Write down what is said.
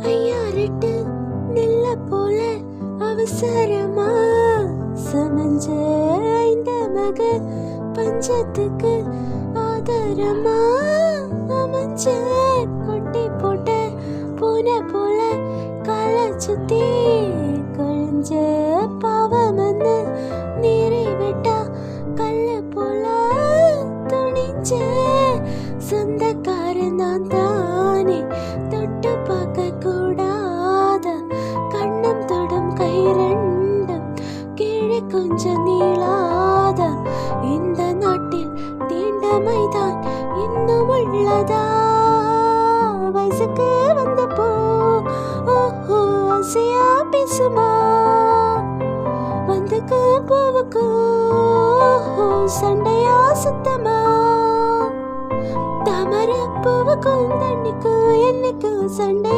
ஐயாரெட்டு நெல்ல போல அவசரமா சமஞ்ச இந்த மக பஞ்சத்துக்கு ஆதாரமா அமைஞ்ச கொட்டி போட்ட பூனை போல காலை சுத்தி கழிஞ்ச பாவமன்னு நீரை விட்டா கல்ல போல துணிஞ்ச சொந்தக்காரன் நான் தானே தொட்டு பார்க்க கூடாத கண்ணம் தொடும் கை ரெண்டும் கீழே கொஞ்சம் நீளாத இந்த நாட்டில் தீண்டமைதான் இன்னும் உள்ளதா வயசுக்கு வந்த போ ஓஹோ ஆசையா பேசுமா வந்துக்கு போவுக்கு சண்டையா சுத்தமா தாமர பூவுக்கும் தண்ணிக்கும் என்னைக்கும் சண்டை